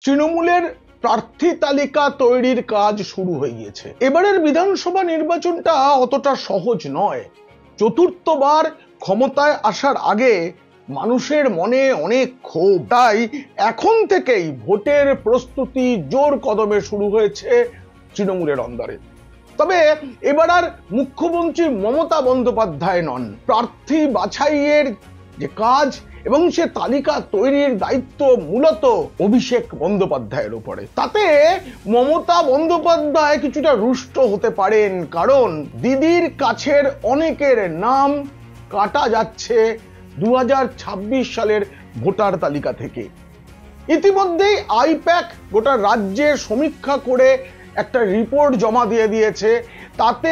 তৃণমূলের প্রার্থী তালিকা তৈরির কাজ শুরু হয়ে গিয়েছে। এবারের বিধানসভা নির্বাচনটা অতটা সহজ নয়। চতুর্থবার ক্ষমতায় আসার আগে মানুষের মনে অনেক ক্ষোভ, তাই এখন থেকেই ভোটের প্রস্তুতি জোর কদমে শুরু হয়েছে তৃণমূলের অন্দরে। তবে এবার আর মুখ্যমন্ত্রী মমতা বন্দ্যোপাধ্যায় নন, প্রার্থী বাছাইয়ের যে কাজ এবং সে তালিকা তৈরির দায়িত্ব মূলত অভিষেক বন্দ্যোপাধ্যায়ের উপরে। তাতে মমতা বন্দ্যোপাধ্যায় কিছুটা রুষ্ট হতে পারেন, কারণ দিদির কাছের অনেকের নাম কাটা যাচ্ছে 2026 সালের ভোটার তালিকা থেকে। ইতিমধ্যেই আইপ্যাক গোটা রাজ্যে সমীক্ষা করে একটা রিপোর্ট জমা দিয়ে দিয়েছে। তাতে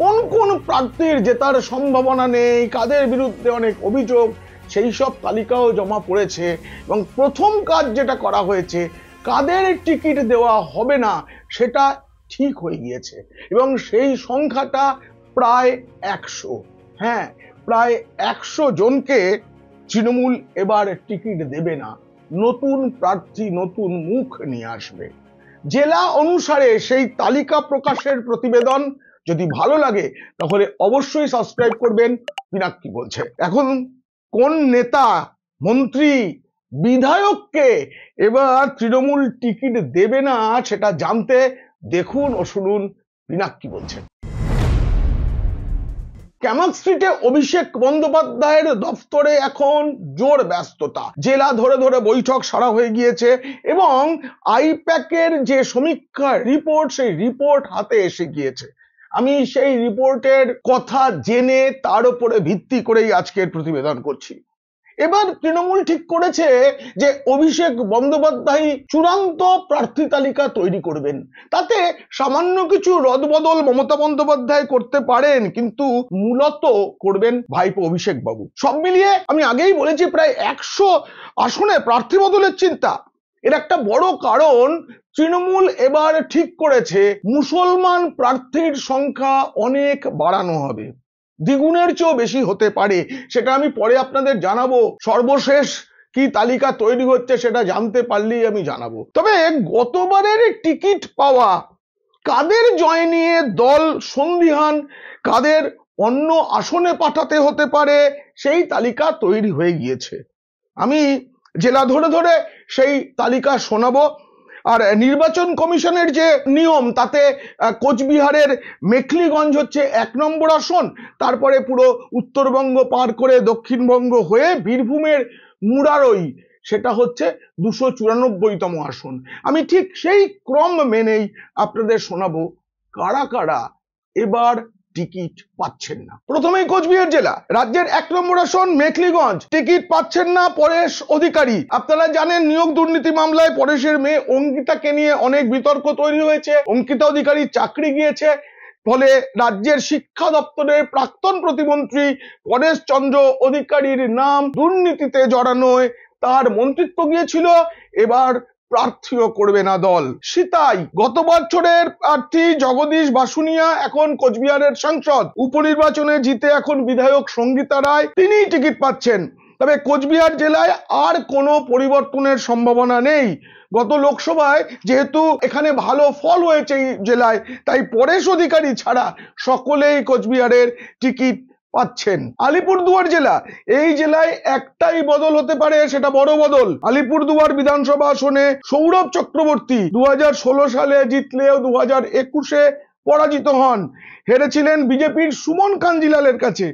কোন কোন প্রার্থীর জেতার সম্ভাবনা নেই, কাদের বিরুদ্ধে অনেক অভিযোগ, সেই সব তালিকাও জমা পড়েছে। এবং প্রথম কাজ যেটা করা হয়েছে, কাদের টিকিট দেওয়া হবে না সেটা ঠিক হয়ে গিয়েছে এবং সেই সংখ্যাটা প্রায় 100। হ্যাঁ, প্রায় 100 জনকে তৃণমূল এবার টিকিট দেবে না। নতুন প্রার্থী, নতুন মুখ নিয়ে আসবে। জেলা অনুসারে সেই তালিকা প্রকাশের প্রতিবেদন যদি ভালো লাগে তাহলে অবশ্যই সাবস্ক্রাইব করবেন। পিনাক্কি বলছে, এখন কোন নেতা, মন্ত্রী, বিধায়ককে এবার তৃণমূল টিকিট দেবে না সেটা জানতে দেখুন ও শুনুন পিনাক্কি বলছে। ক্যামাক স্ট্রিটে অভিষেক বন্দ্যোপাধ্যায়ের দপ্তরে এখন জোর ব্যস্ততা। জেলা ধরে ধরে বৈঠক সারা হয়ে গিয়েছে এবং আইপ্যাকের যে সমীক্ষা রিপোর্ট, সেই রিপোর্ট হাতে এসে গিয়েছে। আমি সেই রিপোর্টের কথা জেনে তার উপরে ভিত্তি করেই আজকের প্রতিবেদন করছি। এবার তৃণমূল ঠিক করেছে যে অভিষেক বন্দ্যোপাধ্যায় চূড়ান্ত প্রার্থী তালিকা তৈরি করবেন। তাতে সামান্য কিছু রদবদল মমতা বন্দ্যোপাধ্যায় করতে পারেন, কিন্তু মূলত করবেন ভাইপো অভিষেক বাবু। সব মিলিয়ে আমি আগেই বলেছি, প্রায় 100 আসনে প্রার্থী বদলের চিন্তা। এর একটা বড় কারণ, তৃণমূল এবার ঠিক করেছে মুসলমান প্রার্থীর সংখ্যা অনেক বাড়ানো হবে, দ্বিগুণের চেয়েও বেশি হতে পারে। সেটা আমি পরে আপনাদের জানাবো। সর্বশেষ কি তালিকা তৈরি হচ্ছে সেটা জানতে পারলেই আমি জানাবো। তবে গতবারের টিকিট পাওয়া কাদের জয় নিয়ে দল সন্দিহান, কাদের অন্য আসনে পাঠাতে হতে পারে, সেই তালিকা তৈরি হয়ে গিয়েছে। আমি জেলা ধরে ধরে সেই তালিকা শোনাবো। আর নির্বাচন কমিশনের যে নিয়ম, তাতে কোচবিহারের মেখলিগঞ্জ হচ্ছে 1 নম্বর আসন, তারপরে পুরো উত্তরবঙ্গ পার করে দক্ষিণবঙ্গ হয়ে বীরভূমের মুরারই, সেটা হচ্ছে 294তম আসন। আমি ঠিক সেই ক্রম মেনেই আপনাদের শোনাবো কারা কারা এবার টিকিট পাচ্ছেন না। প্রথমেই কোচবিহার জেলা, রাজ্যের 1 নম্বর আসন মেখলিগঞ্জ, টিকিট পাচ্ছেন না পরেশ অধিকারী। আপনারা জানেন নিয়োগ দুর্নীতি মামলায় পরেশের মেয়ে অঙ্কিতাকে নিয়ে অনেক বিতর্ক তৈরি হয়েছে। অঙ্কিতা অধিকারী চাকরি গিয়েছে, ফলে রাজ্যের শিক্ষা দপ্তরের প্রাক্তন প্রতিমন্ত্রী পরেশ চন্দ্র অধিকারীর নাম দুর্নীতিতে জড়ানোয় তার মন্ত্রিত্ব গিয়েছিল। এবার প্রার্থীও করবে না দল। সিতাই, গত বছরের প্রার্থী জগদীশ বাসুনিয়া এখন কোচবিহারের সাংসদ, উপনির্বাচনে জিতে এখন বিধায়ক সঙ্গীতা রায়, তিনিই টিকিট পাচ্ছেন। তবে কোচবিহার জেলায় আর কোনো পরিবর্তনের সম্ভাবনা নেই। গত লোকসভায় যেহেতু এখানে ভালো ফল হয়েছে এই জেলায়, তাই পরেশ অধিকারী ছাড়া সকলেই কোচবিহারের টিকিট পাচ্ছেন। আলিপুরদুয়ার জেলা, এই জেলায় একটাই বদল হতে পারে, সেটা বড় বদল। আলিপুরদুয়ার বিধানসভা আসনে সৌরভ চক্রবর্তী 2016 সালে জিতলেও 2021-এ পরাজিত হন, হেরেছিলেন বিজেপির সুমন কাঞ্জিলালের কাছে।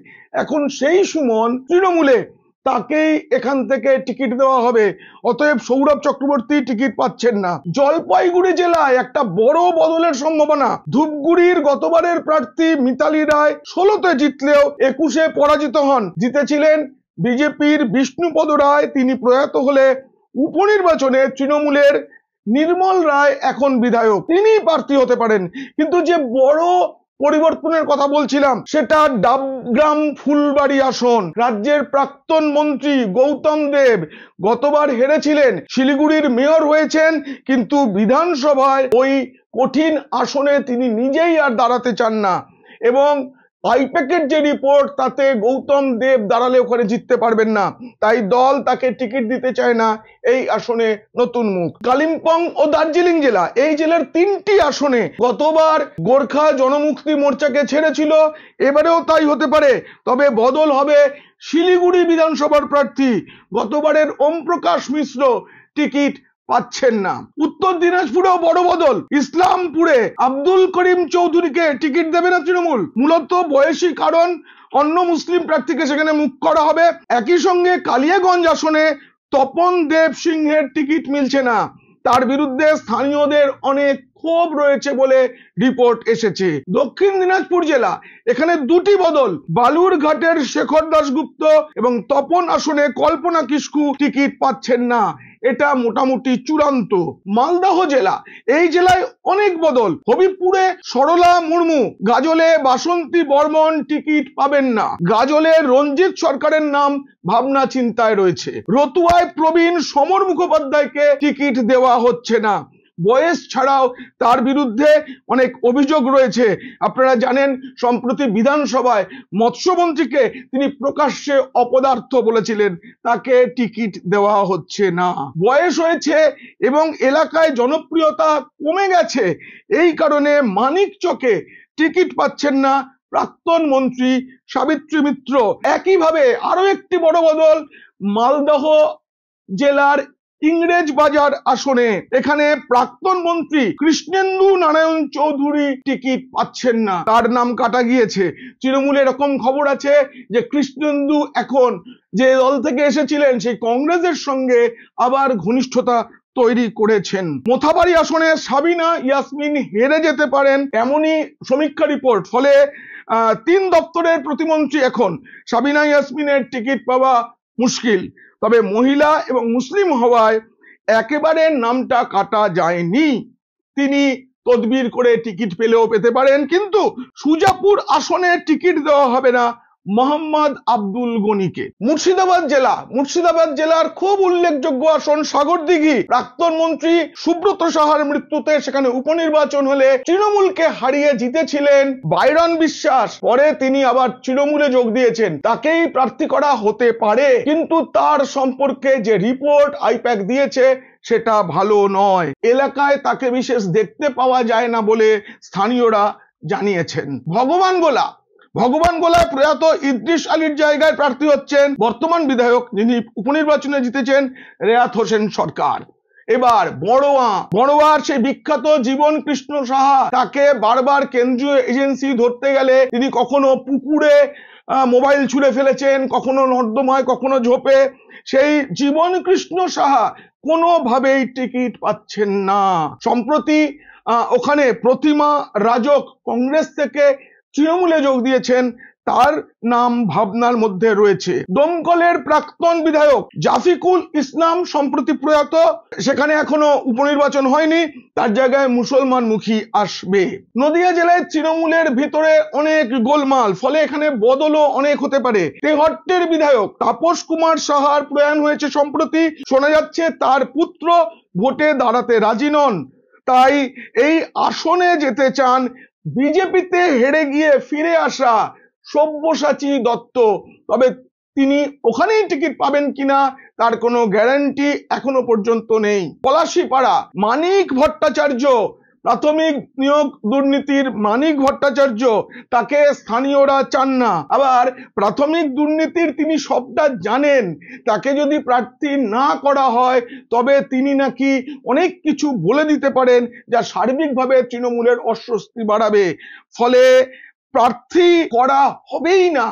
এখন সেই সুমন তৃণমূলে, তাকেই এখান থেকে টিকিট দেওয়া হবে। অতএব সৌরভ চক্রবর্তী টিকিট পাচ্ছেন না। জলপাইগুড়ি জেলায় একটা বড় বদলের সম্ভাবনা। ধূপগুড়ির গতবারের প্রার্থী মিতালি রায় 16তে জিতলেও 21-এ পরাজিত হন, জিতেছিলেন বিজেপির বিষ্ণুপদ রায়, তিনি প্রয়াত হলে উপনির্বাচনে তৃণমূলের নির্মল রায় এখন বিধায়ক, তিনি প্রার্থী হতে পারেন। কিন্তু যে বড় পরিবর্তনের কথা বলছিলাম সেটা ডাবগ্রাম ফুলবাড়ি আসন। রাজ্যের প্রাক্তন মন্ত্রী গৌতম দেব গতবার হেরেছিলেন, শিলিগুড়ির মেয়র হয়েছেন, কিন্তু বিধানসভায় ওই কঠিন আসনে তিনি নিজেই আর দাঁড়াতে চান না এবং আইপ্যাকের যে রিপোর্ট তাতে গৌতম দেব দাঁড়ালে ওখানে জিততে পারবেন না, তাই দল তাকে টিকিট দিতে চায় না এই আসনে নতুন মুখ। কালিম্পং ও দার্জিলিং জেলা, এই জেলার 3টি আসনে গতবার গোর্খা জনমুক্তি মোর্চাকে ছেড়েছিল, এবারেও তাই হতে পারে, তবে বদল হবে শিলিগুড়ি বিধানসভার প্রার্থী। গতবারের ওম প্রকাশ মিশ্র টিকিট পাচ্ছেন না। উত্তর দিনাজপুরেও বড় বদল, ইসলামপুরে আব্দুল করিম চৌধুরীকে টিকিট দেবে না তৃণমূল, মূলত বয়সী কারণ, অন্য মুসলিম প্রার্থীকে সেখানে মুখ করা হবে। একই সঙ্গে কালিয়াগঞ্জ আসনে তপন দেব সিংহের টিকিট মিলছে না, তার বিরুদ্ধে স্থানীয়দের অনেক ক্ষোভ রয়েছে বলে রিপোর্ট এসেছে। দক্ষিণ দিনাজপুর জেলা, এখানে 2টি বদল, বালুরঘাটের শেখর দাশগুপ্ত এবং তপন আসনে কল্পনা কিস্কু টিকিট পাচ্ছেন না, এটা মোটামুটি চূড়ান্ত। মালদহ জেলা, এই জেলায় অনেক বদল, হবিবপুরে সরলা মুর্মু, গাজলে বাসন্তী বর্মন টিকিট পাবেন না, গাজলে রঞ্জিত সরকারের নাম ভাবনা চিন্তায় রয়েছে। রতুয়ায় প্রবীণ সমর মুখোপাধ্যায়কে টিকিট দেওয়া হচ্ছে না, বয়স ছাড়াও তার বিরুদ্ধে অনেক অভিযোগ রয়েছে। আপনারা জানেন সম্প্রতি বিধানসভায় মৎস্যমন্ত্রীকে তিনি প্রকাশ্যে অপদার্থ বলেছিলেন, তাকে টিকিট দেওয়া হচ্ছে না। বয়স হয়েছে এবং এলাকায় জনপ্রিয়তা কমে গেছে, এই কারণে মানিকচকে টিকিট পাচ্ছেন না প্রাক্তন মন্ত্রী সাবিত্রী মিত্র। একইভাবে আরো একটি বড় বদল মালদহ জেলার ইংরেজ বাজার আসনে, এখানে প্রাক্তন মন্ত্রী কৃষ্ণেন্দু নারায়ণ চৌধুরী টিকিট পাচ্ছেন না, তার নাম কাটা গিয়েছে। তৃণমূলে এরকম খবর আছে যে কৃষ্ণেন্দু এখন যে দল থেকে এসেছিলেন সেই কংগ্রেসের সঙ্গে আবার ঘনিষ্ঠতা তৈরি করেছেন। মোথাবাড়ি আসনে সাবিনা ইয়াসমিন হেরে যেতে পারেন এমনই সমীক্ষা রিপোর্ট, ফলে 3 দপ্তরের প্রতিমন্ত্রী এখন সাবিনা ইয়াসমিনের টিকিট পাওয়া মুশকিল। তবে মহিলা এবং মুসলিম হওয়ায় একেবারে নামটা কাটা যায়নি, তিনি তদবির করে টিকিট পেলেও পেতে পারেন, কিন্তু সুজাপুর আসনে টিকিট দেওয়া হবে না মোহাম্মদ আব্দুল গনিকে। মুর্শিদাবাদ জেলার খুব উল্লেখযোগ্য আসন সাগরদিঘি, প্রাক্তন মন্ত্রী সুব্রত সাহার মৃত্যুতে সেখানে উপনির্বাচন হলে তৃণমূলকে হারিয়ে জিতেছিলেন বাইরন বিশ্বাস, পরে তিনি আবার তৃণমূলে যোগ দিয়েছেন, তাকেই প্রার্থী করা হতে পারে, কিন্তু তার সম্পর্কে যে রিপোর্ট আইপ্যাক দিয়েছে সেটা ভালো নয়, এলাকায় তাকে বিশেষ দেখতে পাওয়া যায় না বলে স্থানীয়রা জানিয়েছেন। ভগবানগোলায় প্রয়াত ইদ্রিস আলীর জায়গায় প্রার্থী হচ্ছেন বর্তমান বিধায়ক, যিনি উপনির্বাচনে জিতেছেন, রেয়াত হোসেন সরকার। এবার বড়োয়ার সেই বিখ্যাত জীবন কৃষ্ণ সাহা, তাকে বারবার কেন্দ্রীয় এজেন্সি ধরতে গেলে তিনি কখনো পুকুরে মোবাইল ছুঁড়ে ফেলেছেন, কখনো নর্দমায়, কখনো ঝোপে। সেই জীবন কৃষ্ণ সাহা কোনোভাবেই টিকিট পাচ্ছেন না। সম্প্রতি ওখানে প্রতিমা রাজক কংগ্রেস থেকে তৃণমূলে যোগ দিয়েছেন, তার নাম ভাবনার মধ্যে রয়েছে। দমকলের প্রাক্তন বিধায়ক জাফিকুল ইসলাম সম্প্রতি প্রয়াত, সেখানে এখনো উপনির্বাচন হয়নি, তার জায়গায় মুসলমান মুখী আসবে। নদিয়া জেলায় তৃণমূলের ভিতরে অনেক গোলমাল, ফলে এখানে বদলও অনেক হতে পারে। তেহট্টের বিধায়ক তাপস কুমার সাহার প্রয়াণ হয়েছে সম্প্রতি, শোনা যাচ্ছে তার পুত্র ভোটে দাঁড়াতে রাজি নন, তাই এই আসনে যেতে চান বিজেপিতে হেরে গিয়ে ফিরে আসা সব্যসাচী দত্ত, তবে তিনি ওখানেই টিকিট পাবেন কিনা তার কোনো গ্যারান্টি এখনো পর্যন্ত নেই। পলাশীপাড়া, মানিক ভট্টাচার্য, প্রাথমিক নিয়োগ দুর্নীতির মানিক ভট্টাচার্য, তাকে স্থানীয়রা চান না, আবার প্রাথমিক দুর্নীতির তিনি সবটা জানেন, তাকে যদি প্রার্থী না করা হয় তবে তিনি নাকি অনেক কিছু বলে দিতে পারেন যা সার্বিকভাবে তৃণমূলের অস্বস্তি বাড়াবে, ফলে প্রার্থী করা হবেই না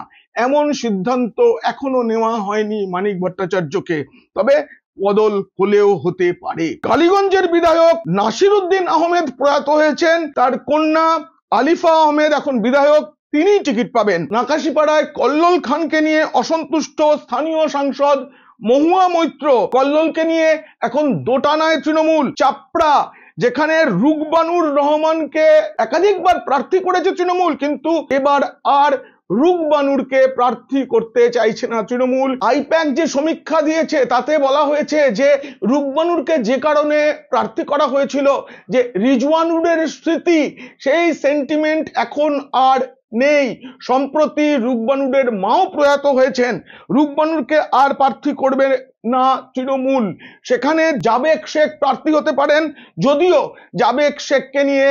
এমন সিদ্ধান্ত এখনো নেওয়া হয়নি মানিক ভট্টাচার্যকে, তবে বদল হলেও হতে পারে। কালীগঞ্জের বিধায়ক নাসির উদ্দিন আহমেদ প্রয়াত হয়েছেন, তার কন্যা আলিফা আহমেদ এখন বিধায়ক, তিনি টিকিট পাবেন। নাকাশিপাড়ায় কল্লোল খানকে নিয়ে অসন্তুষ্ট স্থানীয় সাংসদ মহুয়া মৈত্র, কল্লোলকে নিয়ে এখন দোটানায় তৃণমূল। চাপড়া, যেখানে রুকবানুর রহমানকে একাধিকবার প্রার্থী করেছে তৃণমূল, কিন্তু এবার আর রুকবানুরকে প্রার্থী করতে চাইছে না তৃণমূল। আইপ্যাক যে সমীক্ষা দিয়েছে তাতে বলা হয়েছে যে রুকবানুরকে যে কারণে প্রার্থী করা হয়েছিল, যে রিজওয়ানুরের স্মৃতি, সেই সেন্টিমেন্ট এখন আর নেই। সম্প্রতি রূপবানুরের মাও প্রয়াত হয়েছেন, রূপবানুরকে আর প্রার্থী করবে না তৃণমূল। সেখানে জাবেক শেখ প্রার্থী হতে পারেন, যদিও জাবেক শেখকে নিয়ে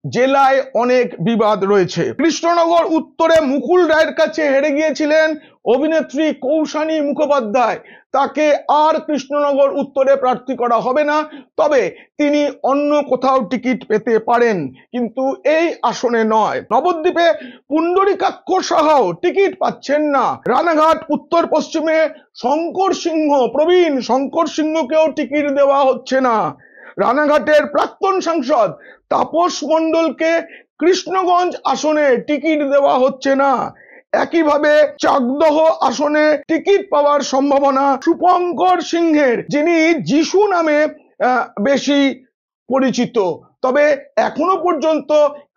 জেলায় অনেক বিবাদ রয়েছে। কৃষ্ণনগর উত্তরে মুকুল রায়ের কাছে হেরে গিয়েছিলেন অভিনেত্রী কৌশানী মুখোপাধ্যায়, তাকে আর কৃষ্ণনগর উত্তরে প্রার্থী করা হবে না, তবে তিনি অন্য কোথাও টিকিট পেতে পারেন, কিন্তু এই আসনে নয়। নবদ্বীপে পুণ্ডরীকাক্ষ সাহাও টিকিট পাচ্ছেন না। রানাঘাট উত্তর পশ্চিমে প্রবীণ শঙ্কর সিংহকেও টিকিট দেওয়া হচ্ছে না। রানাঘাটের প্রাক্তন সাংসদ তাপস মণ্ডলকে কৃষ্ণগঞ্জ আসনে টিকিট দেওয়া হচ্ছে না। একইভাবে চাকদহ আসনে টিকিট পাওয়ার সম্ভাবনা শুভঙ্কর সিংহের, যিনি যিশু নামে বেশি পরিচিত, তবে এখনো পর্যন্ত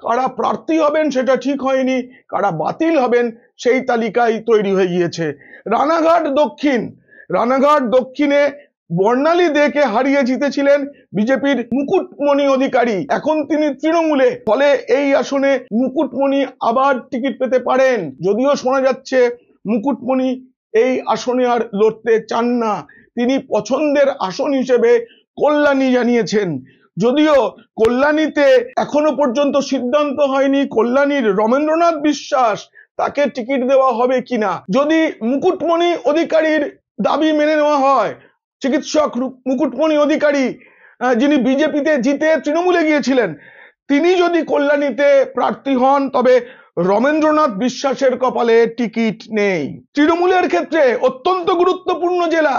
কারা প্রার্থী হবেন সেটা ঠিক হয়নি, কারা বাতিল হবেন সেই তালিকায় তৈরি হয়ে গিয়েছে। রানাঘাট দক্ষিণে বর্ণালী দেকে হারিয়ে জিতেছিলেন বিজেপির মুকুটমণি অধিকারী, এখন তিনি তৃণমূলে, ফলে এই আসনে মুকুটমণি আবার টিকিট পেতে পারেন। যদিও শোনা যাচ্ছে মুকুটমণি এই আসনে আর লড়তে চান না, তিনি পছন্দের আসন হিসেবে কল্যাণী জানিয়েছেন। যদিও কল্যাণীতে এখনো পর্যন্ত সিদ্ধান্ত হয়নি কল্যাণীর রমেন্দ্রনাথ বিশ্বাস তাকে টিকিট দেওয়া হবে কিনা। যদি মুকুটমণি অধিকারীর দাবি মেনে নেওয়া হয়, চিকিৎসক মুকুটমণি অধিকারী, যিনি বিজেপিতে জিতে তৃণমূলে গিয়েছিলেন, তিনি যদি কল্যাণীতে প্রার্থী হন, তবে রমেন্দ্রনাথ বিশ্বাসের কপালে টিকিট নেই। তৃণমূলের ক্ষেত্রে অত্যন্ত গুরুত্বপূর্ণ জেলা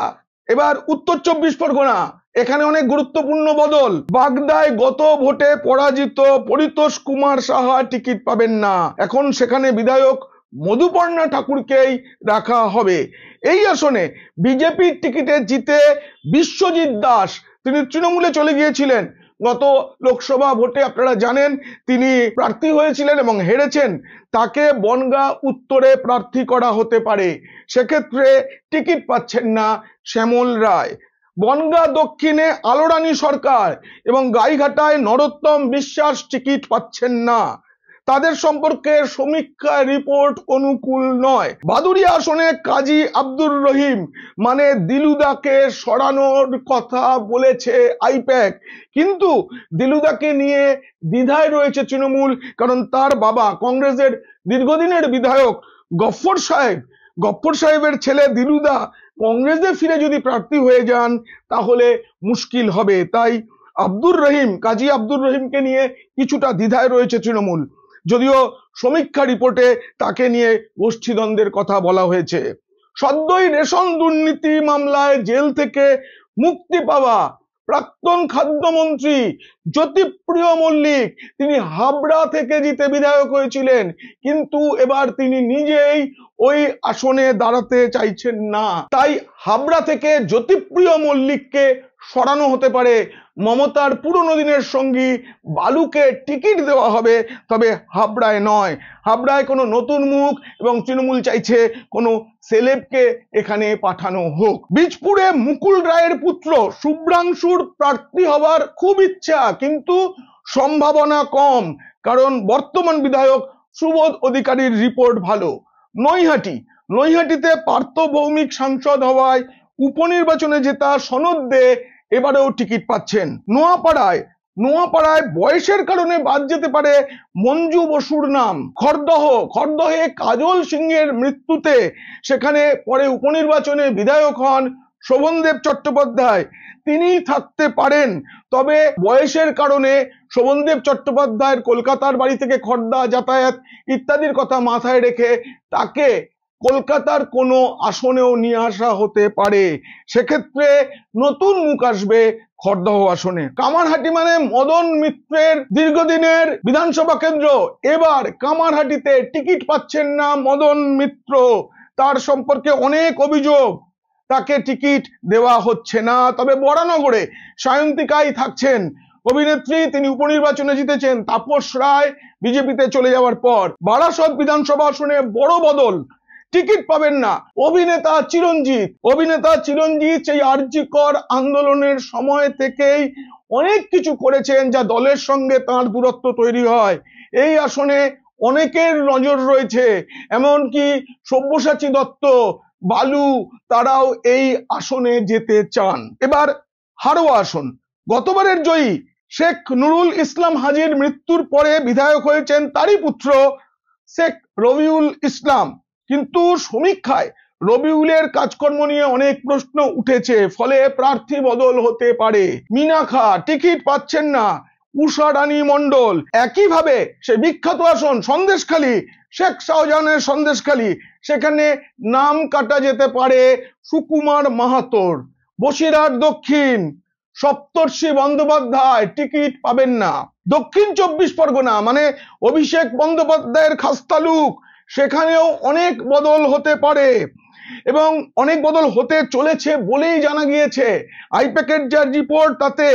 এবার উত্তর 24 পরগনা, এখানে অনেক গুরুত্বপূর্ণ বদল। বাগদায় গত ভোটে পরাজিত পরিতোষ কুমার সাহা টিকিট পাবেন না, এখন সেখানে বিধায়ক মধুপর্ণা ঠাকুরকেই রাখা হবে। এই আসনে বিজেপির টিকিটে জিতে বিশ্বজিৎ দাস, তিনি তৃণমূলে চলে গিয়েছিলেন, গত লোকসভা ভোটে আপনারা জানেন তিনি প্রার্থী হয়েছিলেন এবং হেরেছেন, তাকে বনগাঁ উত্তরে প্রার্থী করা হতে পারে। সেক্ষেত্রে টিকিট পাচ্ছেন না শ্যামল রায়। বনগাঁ দক্ষিণে আলোরানী সরকার এবং গাইঘাটায় নরোত্তম বিশ্বাস টিকিট পাচ্ছেন না, তাদের সম্পর্কে সমীক্ষা রিপোর্ট অনুকূল নয়। বাদুড়িয়া আসনে কাজী আব্দুর রহিম মানে দিলুদাকে সরানোর কথা বলেছে আইপ্যাক, কিন্তু দিলুদাকে নিয়ে দ্বিধায় রয়েছে তৃণমূল, কারণ তার বাবা কংগ্রেসের দীর্ঘদিনের বিধায়ক গফফর সাহেবের ছেলে দিলুদা কংগ্রেসে ফিরে যদি প্রার্থী হয়ে যান তাহলে মুশকিল হবে। তাই কাজী আব্দুর রহিমকে নিয়ে কিছুটা দ্বিধায় রয়েছে তৃণমূল, যদিও সমীক্ষা রিপোর্টে তাকে নিয়ে গোষ্ঠীদ্বন্দ্বের কথা বলা হয়েছে। সদ্যই রেশন দুর্নীতি মামলায় জেল থেকে মুক্তি পাওয়া প্রাক্তন খাদ্যমন্ত্রী জ্যোতিপ্রিয় মল্লিক, তিনি হাবড়া থেকে জিতে বিধায়ক হয়েছিলেন, কিন্তু এবার তিনি নিজেই ওই আসনে দাঁড়াতে চাইছেন না। তাই হাবড়া থেকে জ্যোতিপ্রিয় মল্লিককে সরানো হতে পারে। মমতার পুরনো দিনের সঙ্গী বালুকে টিকিট দেওয়া হবে, তবে হাবড়ায় নয়। হাবড়ায় কোনো নতুন মুখ এবং তৃণমূল চাইছে কোনো সেলেবকে এখানে পাঠানো হোক। বীজপুরে মুকুল রায়ের পুত্র শুভ্রাংশুর প্রার্থী হওয়ার খুব ইচ্ছা, কিন্তু সম্ভাবনা কম, কারণ বর্তমান বিধায়ক সুবোধ অধিকারীর রিপোর্ট ভালো। নৈহাটিতে পার্থ ভৌমিক সাংসদ হওয়ায় উপনির্বাচনে জেতা সনদ দে এবারেও টিকিট পাচ্ছেন। নোয়াপাড়ায় বয়সের কারণে বাদ যেতে পারে মঞ্জু বসুর নাম। খড়দহে কাজল সিংহের মৃত্যুতে সেখানে পরে উপনির্বাচনে বিধায়ক হন শোভনদেব চট্টোপাধ্যায়, তিনি থাকতে পারেন, তবে বয়সের কারণে শোভনদেব চট্টোপাধ্যায়ের কলকাতার বাড়ি থেকে খড়দা যাতায়াত ইত্যাদির কথা মাথায় রেখে তাকে কলকাতার কোনো আসনেও নিয়ে আসা হতে পারে। সেক্ষেত্রে নতুন মুখ আসবে খড়দহ আসনে। কামারহাটি মানে মদন মিত্রের দীর্ঘদিনের বিধানসভা কেন্দ্র, এবার কামারহাটিতে টিকিট পাচ্ছেন না মদন মিত্র, তার সম্পর্কে অনেক অভিযোগ, তাকে টিকিট দেওয়া হচ্ছে না। তবে বরানগরে সায়ন্তিকাই থাকছেন, অভিনেত্রী, তিনি উপনির্বাচনে জিতেছেন তাপস রায় বিজেপিতে চলে যাওয়ার পর। বারাসত বিধানসভা আসনে বড় বদল, টিকিট পাবেন না অভিনেতা চিরঞ্জিত সেই আরজিকর আন্দোলনের সময় থেকেই অনেক কিছু করেছেন যা দলের সঙ্গে তার দূরত্ব তৈরি হয়। এই আসনে অনেকের নজর রয়েছে, এমনকি সব্যসাচী দত্ত, বালু, তারাও এই আসনে যেতে চান। এবার হারোয়া আসন, গতবারের জয়ী শেখ নুরুল ইসলাম হাজীর মৃত্যুর পরে বিধায়ক হয়েছেন তারই পুত্র শেখ রবিউল ইসলাম, কিন্তু সমীক্ষায় রবিউলের কাজকর্ম নিয়ে অনেক প্রশ্ন উঠেছে, ফলে প্রার্থী বদল হতে পারে। মিনা খাঁ টিকিট পাচ্ছেন না, উষা রানী মণ্ডল, একইভাবে সে বিখ্যাত আসন সন্দেশখালী, শেখ শাহজাহানের সন্দেশখালী, সেখানে নাম কাটা যেতে পারে সুকুমার মাহাতোর। বসিরহাট দক্ষিণ, সপ্তর্ষি বন্দ্যোপাধ্যায় টিকিট পাবেন না। দক্ষিণ 24 পরগনা মানে অভিষেক বন্দ্যোপাধ্যায়ের খাসতালুক, সেখানেও অনেক বদল হতে পারে এবং অনেক বদল হতে চলেছে বলেই জানা গিয়েছে। আইপ্যাকের যা রিপোর্ট তাতে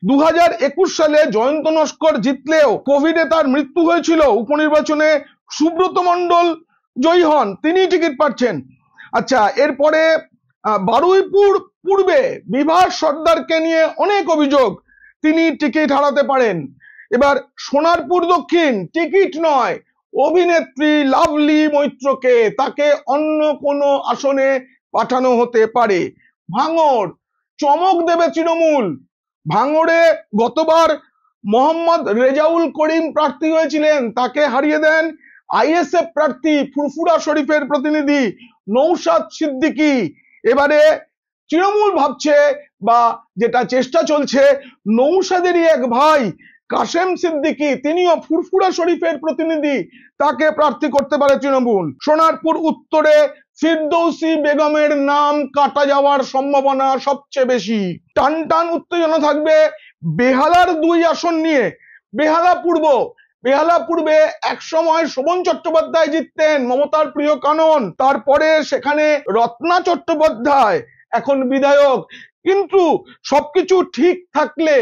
2021 সালে জয়ন্ত নস্কর জিতলেও কোভিডে তার মৃত্যু হয়েছিল, উপনির্বাচনে সুব্রত মণ্ডল জয়ী হন, তিনি টিকিট পাচ্ছেন। আচ্ছা, এরপরে বারুইপুর পূর্বে বিভাস সর্দারকে নিয়ে অনেক অভিযোগ, তিনি টিকিট হারাতে পারেন। এবার সোনারপুর দক্ষিণ, টিকিট নয়, অভিনেত্রী লাভলি মৈত্রকে, তাকে অন্য কোনো আসনে পাঠানো হতে পারে। ভাঙড়, চমক দেবে তৃণমূল। ভাঙড়ে গতবার মোহাম্মদ রেজাউল করিম প্রার্থী হয়েছিলেন, তাকে হারিয়ে দেন আইএসএফ প্রার্থী ফুরফুরা শরীফের প্রতিনিধি নৌশাদ সিদ্দিকী। এবারে তৃণমূল ভাবছে, বা যেটা চেষ্টা চলছে, নৌশাদেরই এক ভাই কাশেম সিদ্দিকী, তিনিও ফুরফুরা শরীফের প্রতিনিধি, তাকে প্রার্থী করতে পারে তৃণমূল। সোনারপুর উত্তরে ফিরদৌসী বেগমের নাম কাটা যাওয়ার সম্ভাবনা সবচেয়ে বেশি। টানটান উত্তেজনা থাকবে বেহালার 2 আসন নিয়ে। বেহালা পূর্বে একসময় শোভন চট্টোপাধ্যায় জিততেন, মমতার প্রিয় কানন, তারপরে সেখানে রত্না চট্টোপাধ্যায় এখন বিধায়ক, কিন্তু সবকিছু ঠিক থাকলে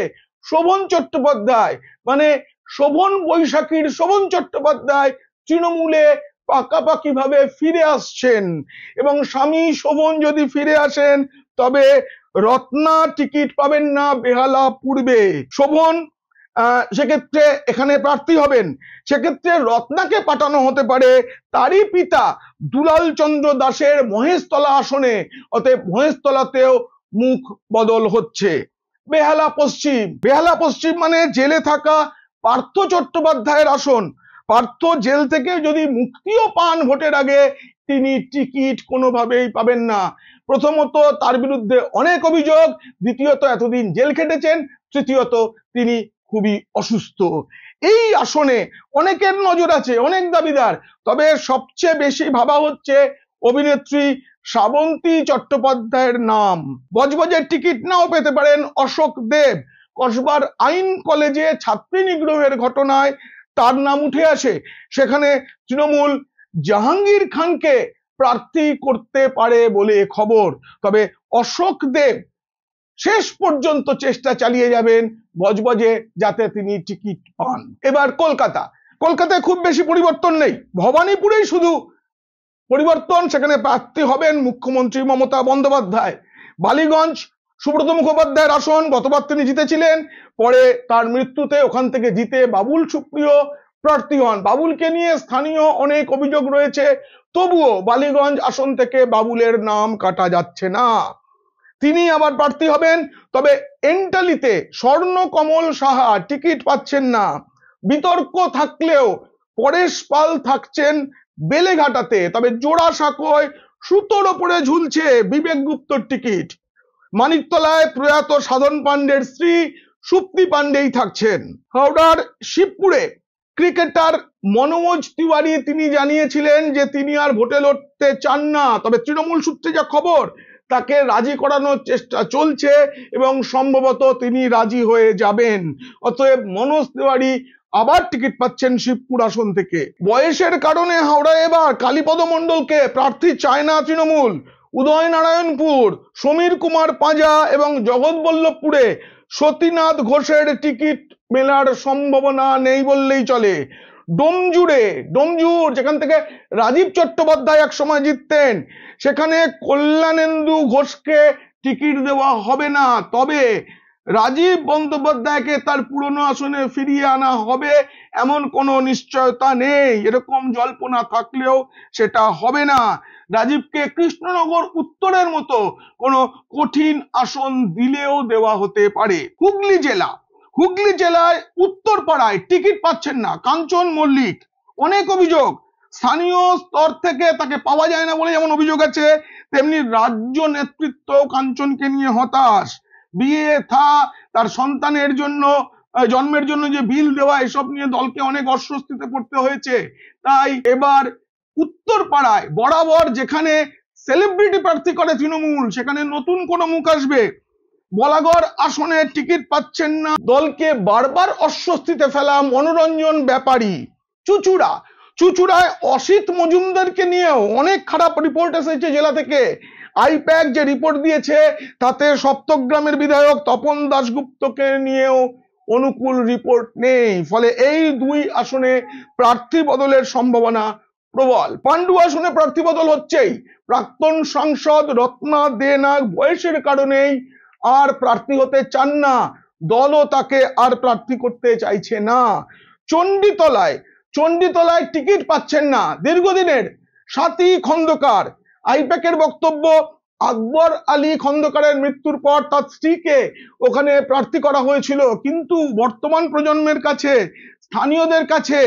শোভন চট্টোপাধ্যায় মানে শোভন বৈশাখীর শোভন চট্টোপাধ্যায় তৃণমূলে পাকাপাকি ভাবে ফিরে আসছেন, এবং স্বামী শোভন যদি ফিরে আসেন তবে রত্না টিকিট পাবেন না বেহালা পূর্বে। শোভন সেক্ষেত্রে এখানে প্রার্থী হবেন, সেক্ষেত্রে রত্নাকে পাঠানো হতে পারে তারই পিতা দুলাল চন্দ্র দাসের মহেশতলা আসনে, অতএব মহেশতলাতেও মুখ বদল হচ্ছে। বেহালা পশ্চিম মানে জেলে থাকা পার্থ চট্টোপাধ্যায়ের আসন। পার্থ জেল থেকে যদি মুক্তিও পান ভোটের আগে, তিনি টিকিট কোনোভাবেই পাবেন না। প্রথমত তার বিরুদ্ধে অনেক অভিযোগ, দ্বিতীয়ত এতদিন জেল খেটেছেন, তৃতীয়ত তিনি খুবই অসুস্থ। এই আসনে অনেকের নজর আছে, অনেক দাবিদার, তবে সবচেয়ে বেশি ভাবা হচ্ছে অভিনেত্রী শ্রাবন্তী চট্টোপাধ্যায়ের নাম। বজবজের টিকিট নাও পেতে পারেন অশোক দেব। কসবার আইন কলেজে ছাত্রী নিগ্রহের ঘটনায় তার নাম উঠে আসে, সেখানে তৃণমূল জাহাঙ্গীর খানকে প্রার্থী করতে পারে বলে খবর। তবে অশোক দেব শেষ পর্যন্ত চেষ্টা চালিয়ে যাবেন বজবজে যাতে তিনি টিকিট পান। এবার কলকাতায় খুব বেশি পরিবর্তন নেই, ভবানীপুরেই শুধু পরিবর্তন, সেখানে প্রার্থী হবেন মুখ্যমন্ত্রী মমতা বন্দ্যোপাধ্যায়। বালিগঞ্জ সুব্রত মুখোপাধ্যায়ের আসন, গতবার তিনি জিতেছিলেন, পরে তার মৃত্যুতে ওখান থেকে জিতে বাবুল সুপ্রিয় প্রার্থী হন। বাবুলকে নিয়ে স্থানীয় অনেক অভিযোগ রয়েছে, তবুও বালিগঞ্জ আসন থেকে বাবুলের নাম কাটা যাচ্ছে না, তিনি আবার প্রার্থী হবেন। তবে এন্টালিতে স্বর্ণকমল সাহা টিকিট পাচ্ছেন না। বিতর্ক থাকলেও পরেশ পাল থাকছেন বেলেঘাটাতে, তবে জোড়াসাঁকোয় সুতোর ওপরে ঝুলছে বিবেক গুপ্তর টিকিট। মানিকতলায় প্রয়াত সাধন পাণ্ডের স্ত্রী সুপ্তি পাণ্ডেই থাকছেন। হাওড়ার শিবপুরে ক্রিকেটার মনোজ তিওয়ারি তিনি জানিয়েছিলেন যে তিনি আর ভোটে লড়তে চান না, তবে তৃণমূল সূত্রে যা খবর তাকে রাজি করানোর চেষ্টা চলছে এবং সম্ভবত তিনি রাজি হয়ে যাবেন। অতএব মনোজ তিওয়ারি আবার টিকিট পাচ্ছেন শিবপুর আসন থেকে। বয়সের কারণে হাওড়ায় এবার কালীপদ মণ্ডলকে প্রার্থী চায় না তৃণমূল। উদয়নারায়ণপুর সমীর কুমার পাঁজা এবং জগৎবল্লভপুরে সতীনাথ ঘোষের টিকিট মেলার সম্ভাবনা নেই বললেই চলে। ডোমজুর যেখান থেকে রাজীব চট্টোপাধ্যায় এক সময় জিততেন, সেখানে কল্যাণেন্দু ঘোষকে টিকিট দেওয়া হবে না, তবে রাজীব বন্দ্যোপাধ্যায়কে তার পুরনো আসনে ফিরিয়ে আনা হবে এমন কোনো নিশ্চয়তা নেই। এরকম জল্পনা থাকলেও সেটা হবে না। রাজীবকে কৃষ্ণনগর উত্তরের মতো কোনো কঠিন আসন দিলেও দেওয়া হতে পারে। হুগলি জেলায় উত্তরপাড়ায় টিকিট পাচ্ছেন না কাঞ্চন মল্লিক। অনেক অভিযোগ, স্থানীয় স্তর থেকে তাকে পাওয়া যায় না বলে যেমন অভিযোগ আছে, তেমনি রাজ্য নেতৃত্ব কাঞ্চনকে নিয়ে হতাশ। বিয়ে থা, তার সন্তানের জন্য জন্মের জন্য যে বিল দেওয়া, এসব নিয়ে দলকে অনেক অস্বস্তিতে পড়তে হয়েছে। তাই এবার উত্তরপাড়ায় বরাবর যেখানে সেলিব্রিটি প্রার্থী করে তৃণমূল, সেখানে নতুন কোনো মুখ আসবে। বলাগড় আসনে টিকিট পাচ্ছেন না দলকে বারবার অস্বস্তিতে ফেলা মনোরঞ্জন ব্যাপারী। চুচুড়ায় অসিত মজুমদারকে নিয়েও অনেক খারাপ রিপোর্ট এসেছে জেলা থেকে। আইপ্যাক যে রিপোর্ট দিয়েছে তাতে সপ্তগ্রামের বিধায়ক তপন দাশগুপ্তকে নিয়েও অনুকূল রিপোর্ট নেই। ফলে এই দুই আসনে প্রার্থী বদলের সম্ভাবনা প্রবল। পান্ডু আসনে প্রার্থী বদল হচ্ছেই। প্রাক্তন সাংসদ রত্না দে নাগ বয়সের কারণেই আর প্রার্থী হতে চান না, দলও তাকে আর প্রার্থী করতে চাইছে না। চণ্ডীতলায় টিকিট পাচ্ছেন না দীর্ঘদিনের সাথী খন্দকার। আইপ্যাকের বক্তব্য, আকবর আলী খন্দকারের মৃত্যুর পর তার স্ত্রীকে ওখানে প্রার্থী করা হয়েছিল, কিন্তু বর্তমান প্রজন্মের কাছে, স্থানীয়দের কাছে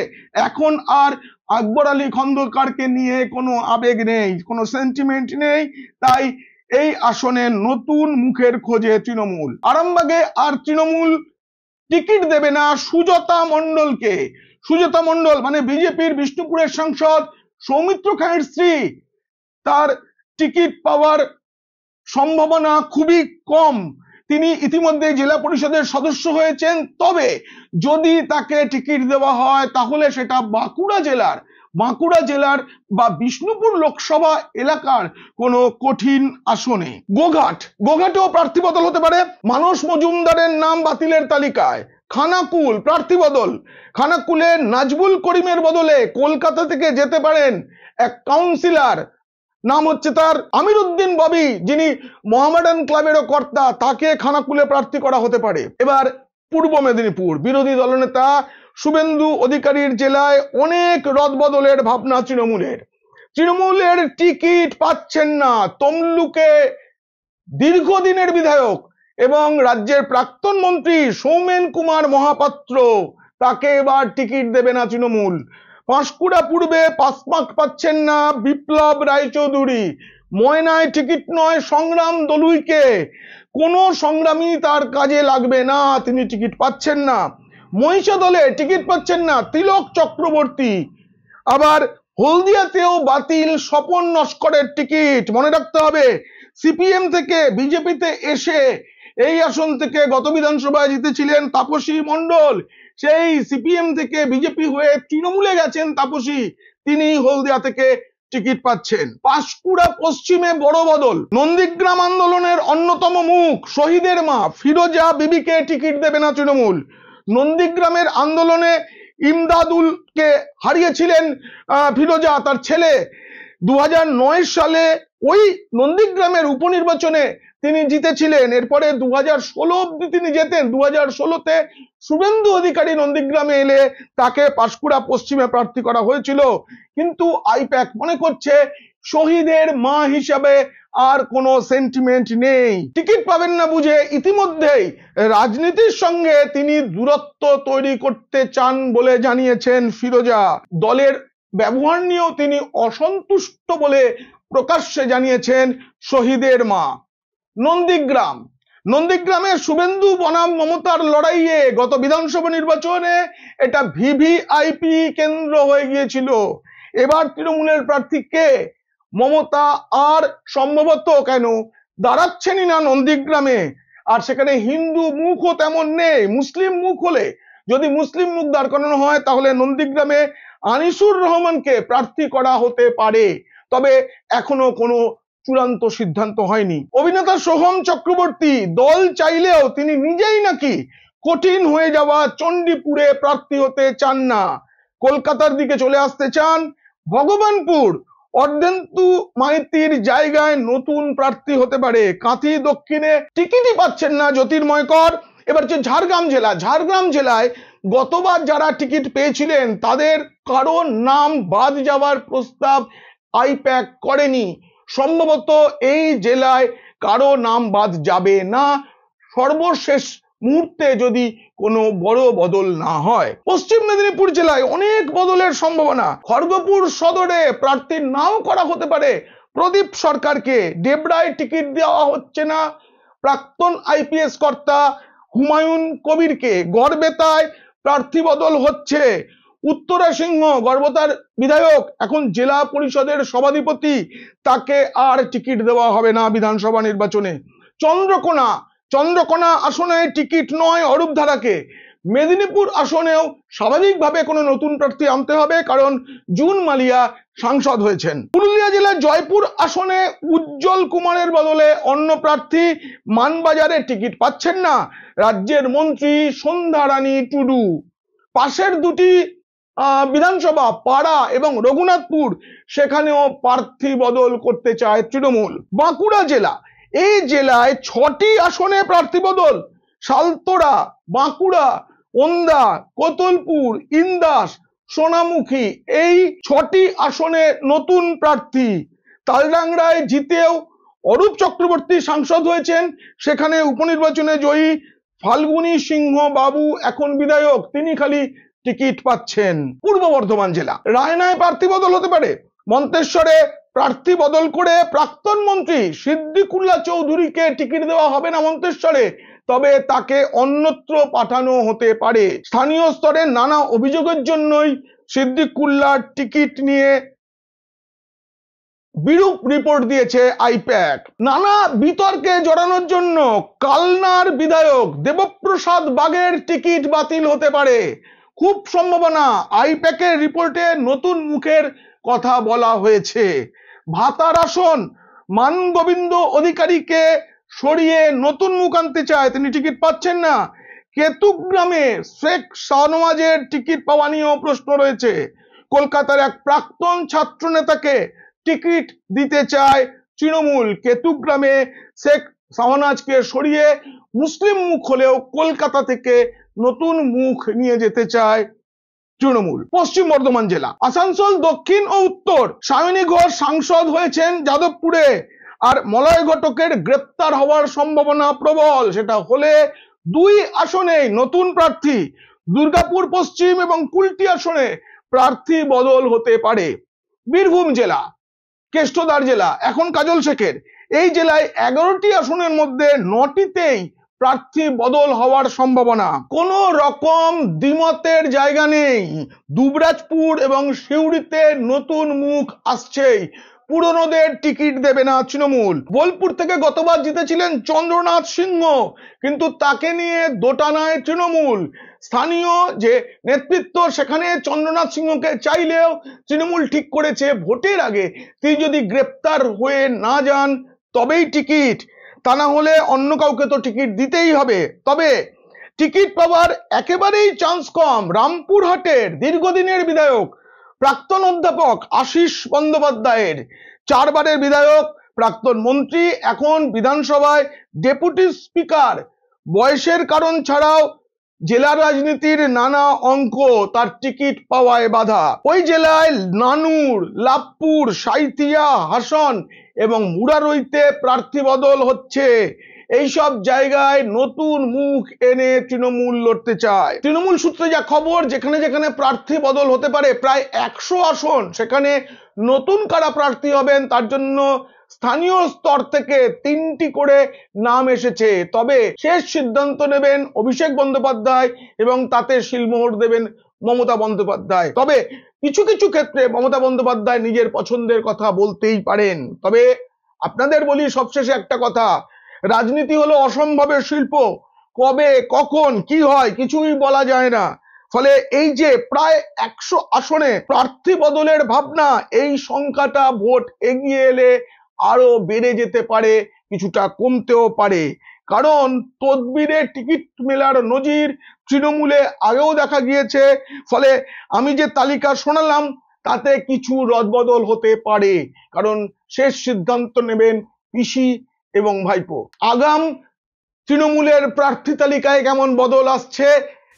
এখন আর আকবর আলী খন্দকারকে নিয়ে কোনো আবেগ নেই, কোনো সেন্টিমেন্ট নেই। তাই এই আসনে নতুন মুখের খোঁজে তৃণমূল। আরামবাগে আর তৃণমূল টিকিট দেবে না সুজাতা মণ্ডলকে। সুজাতা মণ্ডল মানে বিজেপির বিষ্ণুপুরের সাংসদ সৌমিত্র খাঁয়ের স্ত্রী। তার টিকিট পাওয়ার সম্ভাবনা খুবই কম। তিনি ইতিমধ্যে জেলা পরিষদের সদস্য হয়েছেন, তবে যদি তাকে টিকিট দেওয়া হয় তাহলে সেটা বাঁকুড়া জেলার বা বিষ্ণুপুর লোকসভা এলাকার কোনো কঠিন আসনে। গোঘাটেও প্রার্থী বদল হতে পারে। মানস মজুমদারের নাম বাতিলের তালিকায়। খানাকুল প্রার্থী বদল। খানাকুলে নাজবুল করিমের বদলে কলকাতা থেকে যেতে পারেন এক কাউন্সিলর, নাম হচ্ছে তার আমির উদ্দিন ববি, যিনি মোহামেডান ক্লাবেরও কর্তা, তাকে খানাকুলে প্রার্থী করা হতে পারে। এবার পূর্ব মেদিনীপুর, বিরোধী দলনেতা শুভেন্দু অধিকারীর জেলায় অনেক রদবদলের ভাবনা তৃণমূলের টিকিট পাচ্ছেন না তমলুকে দীর্ঘদিনের বিধায়ক এবং রাজ্যের প্রাক্তন মন্ত্রী সৌমেন কুমার মহাপাত্র, তাকে এবার টিকিট দেবে না তৃণমূল। পাঁশকুড়া পূর্বে পাসমার্ক পাচ্ছেন না বিপ্লব রায়চৌধুরী। ময়নায় টিকিট নয় সংগ্রাম দলুইকে, কোনো সংগ্রামী তার কাজে লাগবে না, তিনি টিকিট পাচ্ছেন না। মহিষাদলে টিকিট পাচ্ছেন না তিলক চক্রবর্তী। আবার হলদিয়াতেও বাতিল স্বপন নস্করের টিকিট। মনে রাখতে হবে, সিপিএম থেকে বিজেপিতে এসে এই আসন থেকে গত বিধানসভায় জিতেছিলেন তাপসী মণ্ডল। সেই সিপিএম থেকে বিজেপি হয়ে তৃণমূলে গেছেন তাপসী, তিনি হলদিয়া থেকে টিকিট পাচ্ছেন। পাঁশকুড়া পশ্চিমে বড় বদল। নন্দীগ্রাম আন্দোলনের অন্যতম মুখ শহীদের মা ফিরোজা বিবিকে টিকিট দেবে না তৃণমূল। নন্দীগ্রামের আন্দোলনে ইমদাদুলকে হারিয়েছিলেন ফিরোজা, তার ছেলে। 2009 সালে ওই নন্দীগ্রামের উপনির্বাচনে তিনি জিতেছিলেন। এরপরে 2016 অব্দি তিনি জেতেন। 2016-তে শুভেন্দু অধিকারী নন্দীগ্রামে এলে তাকে পাঁশকুড়া পশ্চিমে প্রার্থী করা হয়েছিল, কিন্তু আইপ্যাক মনে করছে শহীদের মা হিসাবে আর কোনো সেন্টিমেন্ট নেই। টিকিট পাবেন না বুঝে ইতিমধ্যেই রাজনীতির সঙ্গে তিনি দূরত্ব তৈরি করতে চান বলে জানিয়েছেন ফিরোজা। দলের ব্যবহার নিয়েও তিনি অসন্তুষ্ট বলে প্রকাশ্যে জানিয়েছেন শহীদের মা। নন্দীগ্রামে শুভেন্দু বনাম মমতার লড়াইয়ে গত বিধানসভা নির্বাচনে এটা ভিভিআইপি কেন্দ্র হয়ে গিয়েছিল। এবার তৃণমূলের প্রার্থী কে? মমতা আর সম্ভবত দাঁড়াচ্ছেনই না নন্দীগ্রামে। আর সেখানে হিন্দু মুখও তেমন নেই। মুসলিম মুখ হলে, যদি মুসলিম মুখ দাঁড় করানো হয় তাহলে নন্দীগ্রামে আনিসুর রহমানকে প্রার্থী করা হতে পারে, তবে এখনো কোনো চূড়ান্ত সিদ্ধান্ত হয়নি। অভিনেতা সোহম চক্রবর্তী দল চাইলেও তিনি নিজেই নাকি কঠিন হয়ে যাওয়া চণ্ডীপুরে প্রার্থী হতে চান না, কলকাতার দিকে চলে আসতে চান। ভগবানপুর অর্ধেন্দু মাইতির জায়গায় নতুন প্রার্থী হতে পারে। কাঁথি দক্ষিণে টিকিটই পাচ্ছেন না জ্যোতির্ময় কর। এবার যে ঝাড়গ্রাম জেলায় গতবার যারা টিকিট পেয়েছিলেন তাদের কারো নাম বাদ যাওয়ার প্রস্তাব আইপ্যাক করেনি। সম্ভবত এই জেলায় কারো নাম বাদ যাবে না, সর্বশেষ মুহূর্তে যদি কোনো বড় বদল না হয়। পশ্চিম মেদিনীপুর জেলায় অনেক বদলের সম্ভাবনা। খড়গপুর সদরে প্রার্থীর নাও করা হতে পারে প্রদীপ সরকারকে, ডেবরায় টিকিট দেওয়া হচ্ছে না প্রাক্তন আইপিএস কর্তা হুমায়ুন কবিরকে, গড়বেতায় প্রার্থী বদল হচ্ছে। উত্তরা সিংহ গড়বেতার বিধায়ক এখন জেলা পরিষদের সভাধিপতি, তাকে আর টিকিট দেওয়া হবে না বিধানসভা নির্বাচনে। চন্দ্রকোনা আসনে টিকিট নয় অরূপ ধারাকে। মেদিনীপুর আসনেও স্বাভাবিকভাবে কোনো নতুন প্রার্থী আনতে হবে, কারণ জুন মালিয়া সাংসদ হয়েছেন। পুরুলিয়া জেলার জয়পুর আসনে উজ্জ্বল কুমারের বদলে অন্য প্রার্থী মানবাজারে টিকিট পাচ্ছেন না রাজ্যের মন্ত্রী সন্ধ্যা রানী টুডু। পাশের দুটি বিধানসভা পাড়া এবং রঘুনাথপুর, সেখানেও প্রার্থী বদল করতে চায় তৃণমূল। বাঁকুড়া জেলা, এই জেলায় 6টি আসনে প্রার্থী বদল। সালতোরা, বাঁকুড়া, ওন্দা, কোতলপুর, ইন্দাস, সোনামুখী, এই 6টি আসনে নতুন প্রার্থী। তালডাংরায় জিতেও অরূপ চক্রবর্তী সাংসদ হয়েছেন, সেখানে উপনির্বাচনে জয়ী ফাল্গুনী সিংহ বাবু এখন বিধায়ক, তিনি খালি টিকিট পাচ্ছেন। পূর্ব বর্ধমান জেলা, রায়নায় প্রার্থী বদল হতে পারে। মন্তেশ্বরে প্রার্থী বদল করে প্রাক্তন মন্ত্রী সিদ্দিকুল্লাহ চৌধুরীকে টিকিট দেওয়া হবে না মন্তেশ্বরে, তবে তাকে অন্যত্র পাঠানো হতে পারে। স্থানীয় স্তরে নানা অভিযোগের জন্যই সিদ্দিকুল্লাহ টিকিট নিয়ে বিরূপ রিপোর্ট দিয়েছে আইপ্যাক। নানা বিতর্কে জড়ানোর জন্য কালনার বিধায়ক দেবপ্রসাদ বাগের টিকিট বাতিল হতে পারে। খুব সম্ভাবনা। আইপ্যাকের রিপোর্টে নতুন মুখের কথা বলা হয়েছে। ভাতার আসন মান গোবিন্দ অধিকারীকে সরিয়ে নতুন মুখ আনতে চায়, তিনি টিকিট পাচ্ছেন না। কেতুগ্রামে শেখ শাহনওয়াজের টিকিট পাওয়া নিয়েও প্রশ্ন রয়েছে। কলকাতার এক প্রাক্তন ছাত্র নেতাকে টিকিট দিতে চায় তৃণমূল। কেতুগ্রামে শেখ শাহনওয়াজকে সরিয়ে মুসলিম মুখ হলেও কলকাতা থেকে নতুন মুখ নিয়ে যেতে চায় তৃণমূল। পশ্চিম বর্ধমান জেলা, আসানসোল দক্ষিণ ও উত্তর, সায়নী ঘোষ সাংসদ হয়েছেন যাদবপুরে, আর মলয় ঘটকের গ্রেপ্তার হওয়ার সম্ভাবনা প্রবল। সেটা হলে 2 আসনেই নতুন প্রার্থী। দুর্গাপুর পশ্চিম এবং কুলটি আসনে প্রার্থী বদল হতে পারে। বীরভূম জেলা, কেষ্টদার জেলা এখন কাজল শেখের, এই জেলায় 11টি আসনের মধ্যে 9টিতেই প্রার্থী বদল হওয়ার সম্ভাবনা। কোন রকম দ্বিমতের জায়গা নেই। দুবরাজপুর এবং সিউড়িতে নতুন মুখ আসছেই, পুরনোদের টিকিট দেবে না তৃণমূল। বোলপুর থেকে গতবার জিতেছিলেন চন্দ্রনাথ সিংহ, কিন্তু তাকে নিয়ে দোটানায় তৃণমূল। স্থানীয় যে নেতৃত্ব সেখানে চন্দ্রনাথ সিংহকে চাইলেও তৃণমূল ঠিক করেছে ভোটের আগে তিনি যদি গ্রেপ্তার হয়ে না যান তবেই টিকিট, তা না হলে অন্য কাউকে তো টিকিট দিতেই হবে। তবে টিকিট পাওয়ার একেবারেই চান্স কম রামপুরহাটের দীর্ঘদিনের বিধায়ক প্রাক্তন অধ্যাপক আশিস বন্দ্যোপাধ্যায়ের। 4 বারের বিধায়ক, প্রাক্তন মন্ত্রী, এখন বিধানসভায় ডেপুটি স্পিকার। বয়সের কারণ ছাড়াও জেলা রাজনীতির নানা অঙ্ক তার টিকিট পাওয়ায় বাধা। ওই জেলায় নানুর, লাভপুর, সাঁইথিয়া, হাসন এবং মুরারইতে প্রার্থী বদল হচ্ছে। এইসব জায়গায় নতুন মুখ এনে তৃণমূল লড়তে চায়। তৃণমূল সূত্রে যা খবর, যেখানে যেখানে প্রার্থী বদল হতে পারে প্রায় 100 আসন, সেখানে নতুন কারা প্রার্থী হবেন তার জন্য স্থানীয় স্তর থেকে 3টি করে নাম এসেছে। তবে শেষ সিদ্ধান্ত নেবেন অভিষেক বন্দ্যোপাধ্যায় এবং তাতে শিলমোহর দেবেন মমতা বন্দ্যোপাধ্যায়। তবে কিছু কিছু ক্ষেত্রে মমতা বন্দ্যোপাধ্যায় নিজের পছন্দের কথা বলতেই পারেন। তবে আপনাদের বলি সবশেষে একটা কথা, রাজনীতি হলো অসম্ভবের শিল্প, কবে কখন কি হয় কিছুই বলা যায় না। ফলে এই যে প্রায় 100 আসনে প্রার্থী বদলের ভাবনা, এই সংখ্যাটা ভোট এগিয়ে এলে আরো বেড়ে যেতে পারে, কিছুটা কমতেও পারে। কারণ তদবিরে টিকিট মেলার নজির তৃণমূলে আগেও দেখা গিয়েছে। ফলে আমি যে তালিকা শোনালাম তাতে কিছু রদবদল হতে পারে, কারণ শেষ সিদ্ধান্ত নেবেন পিসি এবং ভাইপো। আগাম তৃণমূলের প্রার্থী তালিকায় কেমন বদল আসছে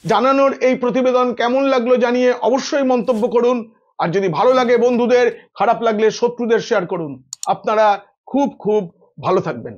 জানানোর এই প্রতিবেদন কেমন লাগলো জানিয়ে অবশ্যই মন্তব্য করুন। আর যদি ভালো লাগে বন্ধুদের, খারাপ লাগলে শত্রুদের শেয়ার করুন। আপনারা খুব খুব ভালো থাকবেন।